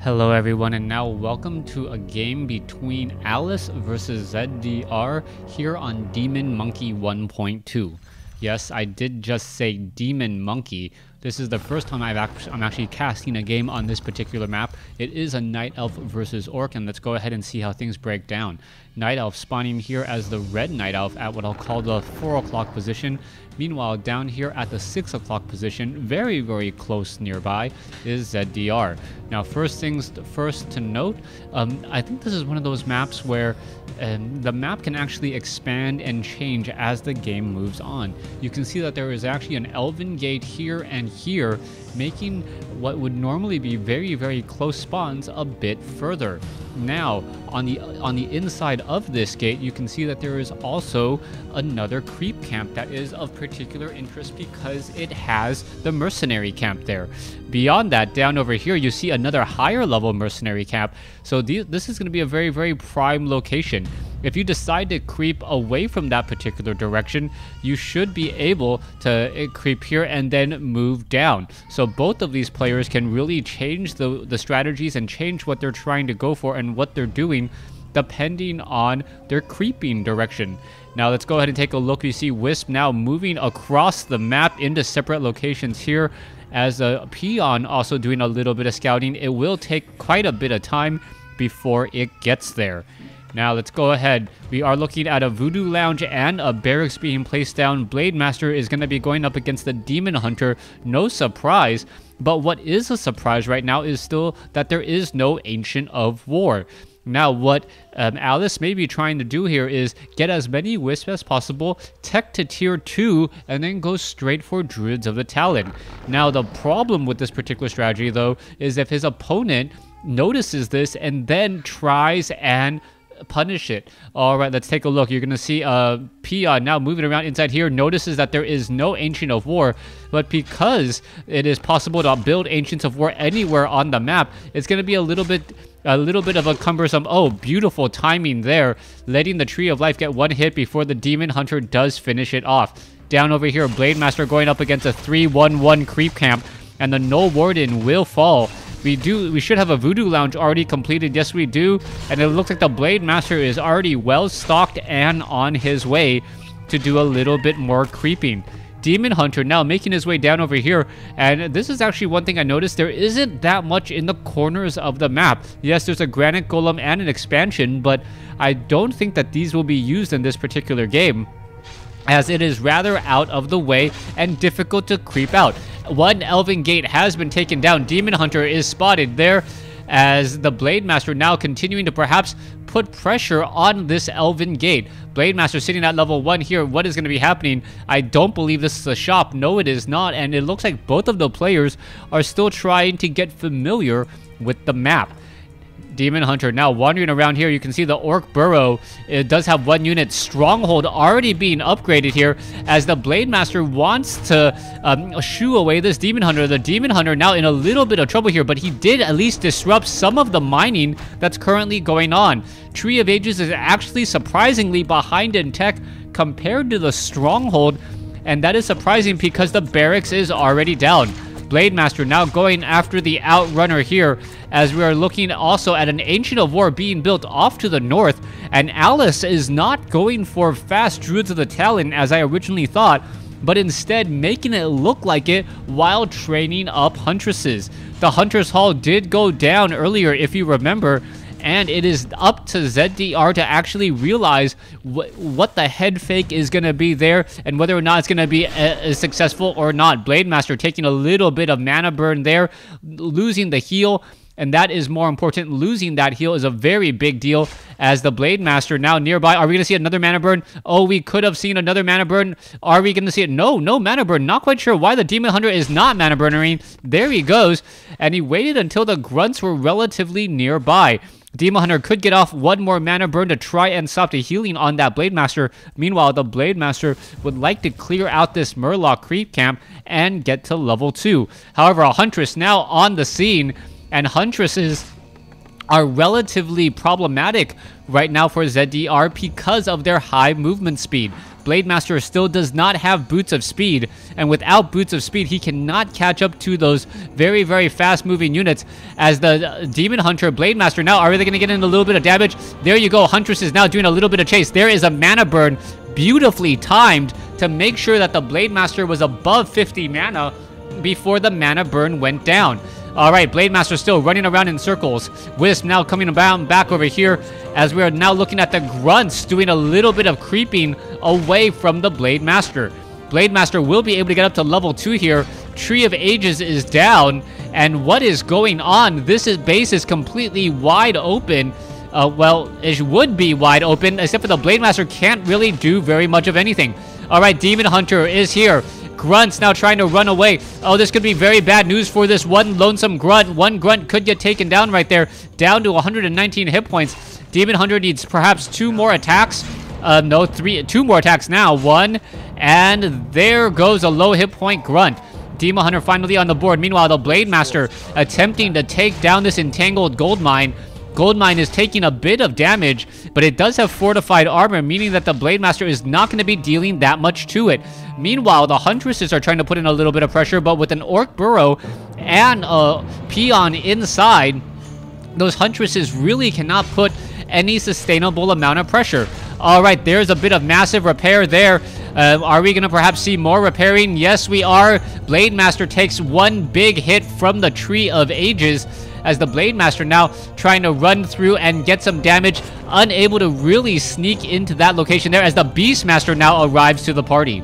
Hello everyone, and now welcome to a game between Alice versus ZDR here on Demon Monkey 1.2. Yes, I did just say Demon Monkey. This is the first time I'm actually casting a game on this particular map. It is a Night Elf versus Orc, and let's go ahead and see how things break down. Night Elf spawning here as the red Night Elf at what I'll call the 4 o'clock position. Meanwhile, down here at the 6 o'clock position, very close nearby, is ZDR. Now, first things first to note, I think this is one of those maps where the map can actually expand and change as the game moves on. You can see that there is actually an Elven Gate here and here, making what would normally be very close spawns a bit further. Now, on the inside of this gate, you can see that there is also another creep camp that is of particular interest because it has the mercenary camp there. Beyond that, down over here, you see another higher level mercenary camp. So this is going to be a very prime location. If you decide to creep away from that particular direction, you should be able to creep here and then move down. So both of these players can really change the strategies and change what they're trying to go for and what they're doing depending on their creeping direction. Now let's go ahead and take a look. You see Wisp now moving across the map into separate locations here as a peon also doing a little bit of scouting. It will take quite a bit of time before it gets there. Now let's go ahead. We are looking at a Voodoo Lounge and a barracks being placed down. Blade Master is going to be going up against the Demon Hunter. No surprise. But what is a surprise right now is still that there is no Ancient of War. Now what Alice may be trying to do here is get as many Wisps as possible, tech to tier 2, and then go straight for Druids of the Talon. Now the problem with this particular strategy though is if his opponent notices this and then tries and punish it. All right, let's take a look. You're going to see Peon now moving around inside here, notices that there is no Ancient of War, but because it is possible to build Ancients of War anywhere on the map, it's going to be a little bit of a cumbersome. Oh, beautiful timing there, letting the Tree of Life get one hit before the Demon Hunter does finish it off. Down over here, Blade Master going up against a 3-1-1 creep camp, and the Null Warden will fall. We should have a Voodoo Lounge already completed. Yes, we do. And it looks like the Blade Master is already well stocked and on his way to do a little bit more creeping. Demon Hunter now making his way down over here. And this is actually one thing I noticed. There isn't that much in the corners of the map. Yes, there's a Granite Golem and an expansion, but I don't think that these will be used in this particular game, as it is rather out of the way and difficult to creep out. One Elven Gate has been taken down. Demon Hunter is spotted there as the Blade Master now continuing to perhaps put pressure on this Elven Gate. Blade Master sitting at level 1 here. What is going to be happening? I don't believe this is a shop. No, it is not. And it looks like both of the players are still trying to get familiar with the map. Demon Hunter now wandering around here. You can see the Orc Burrow. It does have 1 unit. Stronghold already being upgraded here as the Blade Master wants to shoo away this Demon Hunter. The Demon Hunter now in a little bit of trouble here, but he did at least disrupt some of the mining that's currently going on. Tree of Ages is actually surprisingly behind in tech compared to the Stronghold, and that is surprising because the barracks is already down. Blade Master now going after the Outrunner here as we are looking also at an Ancient of War being built off to the north, and Alice is not going for fast Druids of the Talon as I originally thought, but instead making it look like it while training up Huntresses. The Hunter's Hall did go down earlier if you remember, and it is up to ZDR to actually realize what the head fake is going to be there and whether or not it's going to be successful or not. Blade Master taking a little bit of mana burn there, losing the heal, and that is more important. Losing that heal is a very big deal as the Blade Master now nearby. Are we going to see another mana burn? Oh, we could have seen another mana burn. Are we going to see it? No mana burn. Not quite sure why the Demon Hunter is not mana burnering. There he goes, and he waited until the grunts were relatively nearby. Demon Hunter could get off 1 more mana burn to try and stop the healing on that Blade Master. Meanwhile, the Blade Master would like to clear out this Murloc creep camp and get to level 2. However, a Huntress now on the scene, and Huntresses are relatively problematic right now for ZDR because of their high movement speed. Blade Master still does not have Boots of Speed, and without Boots of Speed, he cannot catch up to those very, very fast-moving units. As the Demon Hunter, Blade Master now, are they going to get in a little bit of damage? There you go. Huntress is now doing a little bit of chase. There is a mana burn, beautifully timed to make sure that the Blade Master was above 50 mana before the mana burn went down. All right, Blade Master still running around in circles. Wisp now coming back over here as we are now looking at the Grunts doing a little bit of creeping away from the Blade Master. Blade Master will be able to get up to level 2 here. Tree of Ages is down, and what is going on? This base is completely wide open. Well, it would be wide open, except for the Blade Master can't really do very much of anything. All right, Demon Hunter is here. Grunts now trying to run away. Oh, this could be very bad news for this one lonesome Grunt. One Grunt could get taken down right there, down to 119 hit points. Demon Hunter needs perhaps 2 more attacks. No, 2 more attacks now. 1, and there goes a low hit point Grunt. Demon Hunter finally on the board. Meanwhile, the Blade Master attempting to take down this entangled gold mine. Gold Mine is taking a bit of damage, but it does have fortified armor, meaning that the Blade Master is not going to be dealing that much to it. Meanwhile, the Huntresses are trying to put in a little bit of pressure, but with an Orc Burrow and a Peon inside, those Huntresses really cannot put any sustainable amount of pressure. All right, there's a bit of massive repair there. Are we going to perhaps see more repairing? Yes, we are. Blade Master takes one big hit from the Tree of Ages, as the Blade Master now trying to run through and get some damage, unable to really sneak into that location there, as the Beast Master now arrives to the party.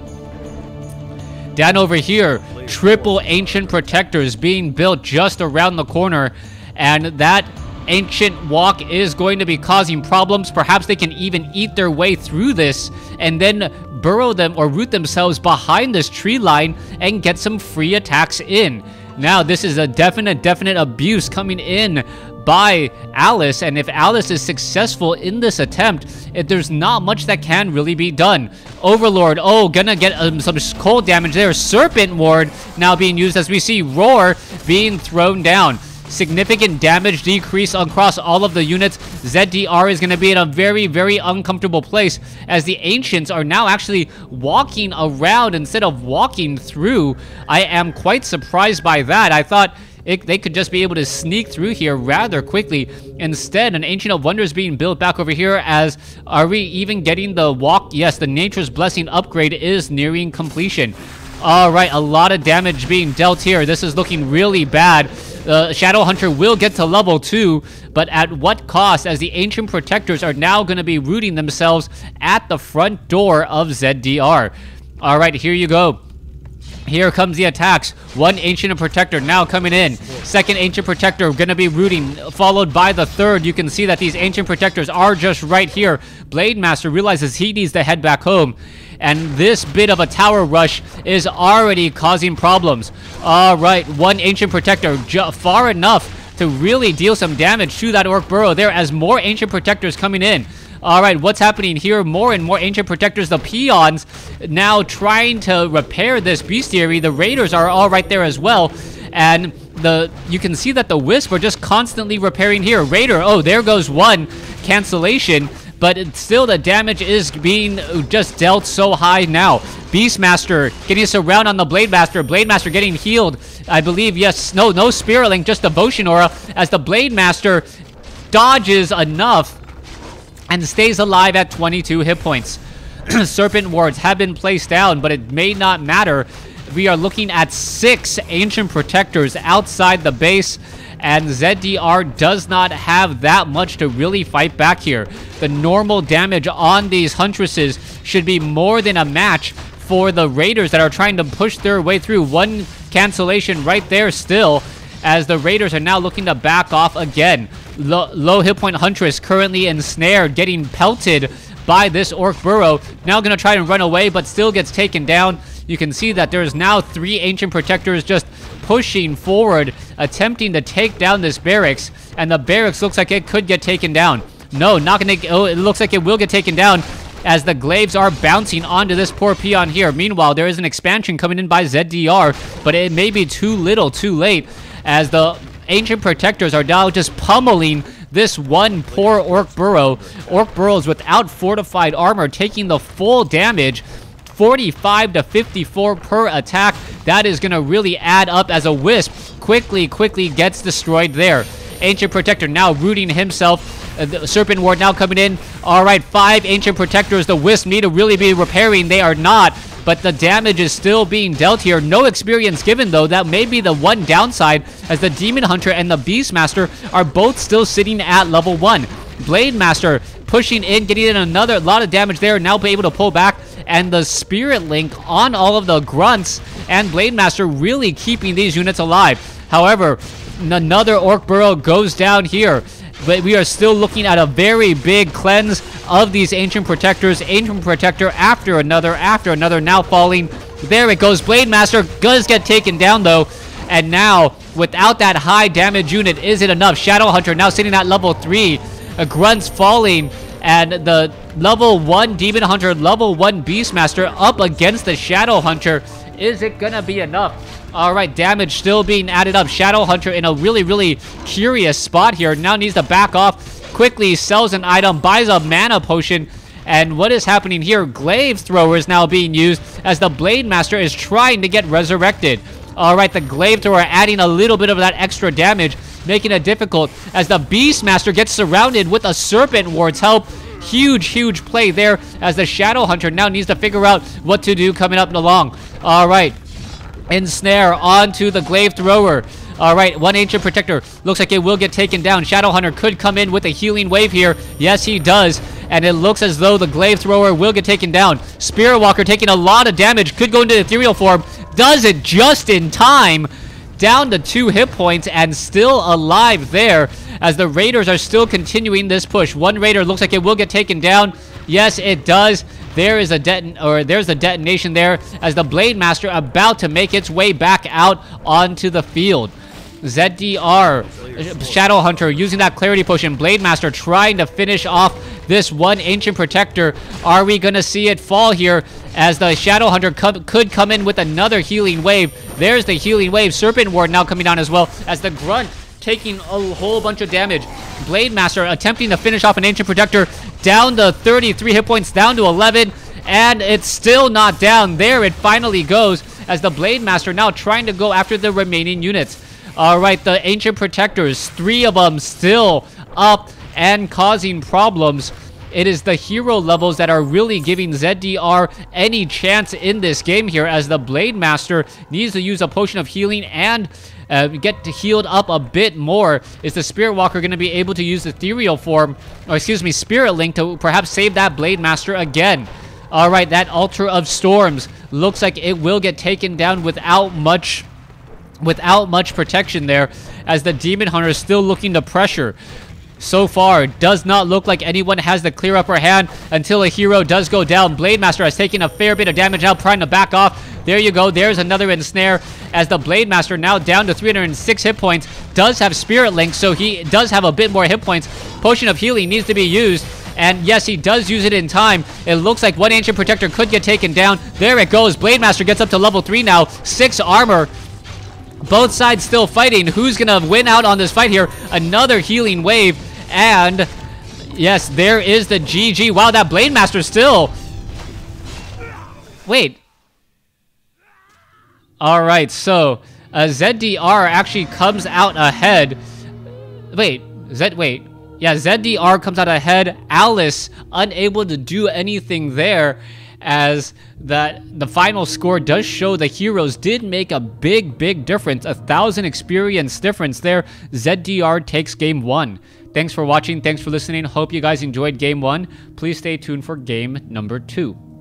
Down over here, triple Ancient Protectors being built just around the corner, and that Ancient Walk is going to be causing problems. Perhaps they can even eat their way through this and then burrow them or root themselves behind this tree line and get some free attacks in. Now, this is a definite abuse coming in by Alice, and if Alice is successful in this attempt, there's not much that can really be done. Overlord, oh, gonna get some cold damage there. Serpent Ward now being used as we see Roar being thrown down. Significant damage decrease across all of the units. ZDR is going to be in a very, very uncomfortable place, as the Ancients are now actually walking around instead of walking through. I am quite surprised by that. I thought they could just be able to sneak through here rather quickly. Instead, an Ancient of Wonders being built back over here. As are we even getting the walk? Yes, the Nature's Blessing upgrade is nearing completion. All right, a lot of damage being dealt here. This is looking really bad. Shadow Hunter will get to level 2, but at what cost, as the Ancient Protectors are now going to be rooting themselves at the front door of ZDR. All right, here you go. Here comes the attacks. One Ancient Protector now coming in. Second Ancient Protector going to be rooting, followed by the third. You can see that these Ancient Protectors are just right here. Blade Master realizes he needs to head back home, and this bit of a tower rush is already causing problems. All right, one Ancient Protector far enough to really deal some damage to that Orc Burrow there, as more Ancient Protectors coming in. All right, what's happening here? More and more Ancient Protectors. The Peons now trying to repair this bestiary. The Raiders are all right there as well. And you can see that the Wisp are just constantly repairing here. Raider, oh, there goes one cancellation. But still, the damage is being just dealt so high now. Beastmaster getting us around on the Blade Master. Blade Master getting healed, I believe. Yes, no Spirit Link, just Devotion Aura, as the Blade Master dodges enough and stays alive at 22 hit points. Serpent Wards have been placed down, but it may not matter. We are looking at 6 Ancient Protectors outside the base, and ZDR does not have that much to really fight back here. The normal damage on these Huntresses should be more than a match for the Raiders that are trying to push their way through. One cancellation right there still, as the Raiders are now looking to back off again. Low hit point Huntress currently ensnared, getting pelted by this Orc Burrow. Now going to try and run away, but still gets taken down. You can see that there's now 3 Ancient Protectors just pushing forward, attempting to take down this barracks, and the barracks looks like it could get taken down. No, not gonna. Oh, it looks like it will get taken down, as the glaives are bouncing onto this poor peon here. Meanwhile, there is an expansion coming in by ZDR, but it may be too little too late, as the Ancient Protectors are now just pummeling this one poor Orc Burrow. Orc Burrows without fortified armor taking the full damage. 45 to 54 per attack. That is going to really add up as a Wisp quickly gets destroyed there. Ancient Protector now rooting himself. The Serpent Ward now coming in. All right, 5 Ancient Protectors the Wisp need to really be repairing. They are not, but the damage is still being dealt here. No experience given, though. That may be the one downside, as the Demon Hunter and the Beastmaster are both still sitting at level 1. Blade Master pushing in, getting in another lot of damage there, now be able to pull back. And the Spirit Link on all of the Grunts and Blade Master really keeping these units alive. However, another Orc Burrow goes down here. But we are still looking at a very big cleanse of these Ancient Protectors. Ancient Protector after another, now falling. There it goes. Blade Master does get taken down, though. And now, without that high damage unit, is it enough? Shadow Hunter now sitting at level 3. Grunts falling. And the level 1 Demon Hunter, level 1 Beastmaster up against the Shadow Hunter. Is it gonna be enough? All right, damage still being added up. Shadow Hunter in a really curious spot here. Now needs to back off. Quickly sells an item, buys a mana potion. And what is happening here? Glaive Thrower is now being used as the Blade Master is trying to get resurrected. All right, the Glaive Thrower adding a little bit of that extra damage, making it difficult as the Beastmaster gets surrounded with a Serpent Ward's help. Huge play there as the Shadow Hunter now needs to figure out what to do coming up along. All right. Ensnare onto the Glaive Thrower. All right, 1 Ancient Protector. Looks like it will get taken down. Shadow Hunter could come in with a healing wave here. Yes, he does. And it looks as though the Glaive Thrower will get taken down. Spirit Walker taking a lot of damage. Could go into ethereal form. Does it just in time. Down to 2 hit points and still alive there as the Raiders are still continuing this push. 1 Raider looks like it will get taken down. Yes, it does. There's a detonation there as the Blade Master about to make its way back out onto the field. ZDR, Shadow Hunter using that Clarity Potion. Blade Master trying to finish off this 1 Ancient Protector. Are we going to see it fall here as the Shadow Hunter could come in with another healing wave? There's the healing wave. Serpent Ward now coming down as well as the Grunt taking a whole bunch of damage. Blade Master attempting to finish off an Ancient Protector, down to 33 hit points, down to 11, and it's still not down. There it finally goes as the Blade Master now trying to go after the remaining units. All right, the Ancient Protectors, 3 of them still up and causing problems. It is the hero levels that are really giving ZDR any chance in this game here, as the Blade Master needs to use a potion of healing and get healed up a bit more. Is the Spirit Walker going to be able to use ethereal form, or excuse me, Spirit Link to perhaps save that Blade Master again? All right, that Altar of Storms looks like it will get taken down without much protection there, as the Demon Hunter is still looking to pressure. So far, it does not look like anyone has the clear upper hand until a hero does go down. Blade Master has taken a fair bit of damage now, trying to back off. There you go. There's another ensnare as the Blade Master now down to 306 hit points. Does have Spirit Link, so he does have a bit more hit points. Potion of Healing needs to be used. And yes, he does use it in time. It looks like 1 Ancient Protector could get taken down. There it goes. Blade Master gets up to level 3 now. 6 armor. Both sides still fighting. Who's going to win out on this fight here? Another healing wave. And yes, there is the GG. Wow, that Blade Master still. Wait. All right, so ZDR actually comes out ahead. Wait. Yeah, ZDR comes out ahead. Alice unable to do anything there, as that the final score does show the heroes did make a big difference. 1,000 experience difference there. ZDR takes game 1. Thanks for watching. Thanks for listening. Hope you guys enjoyed game 1. Please stay tuned for game number 2.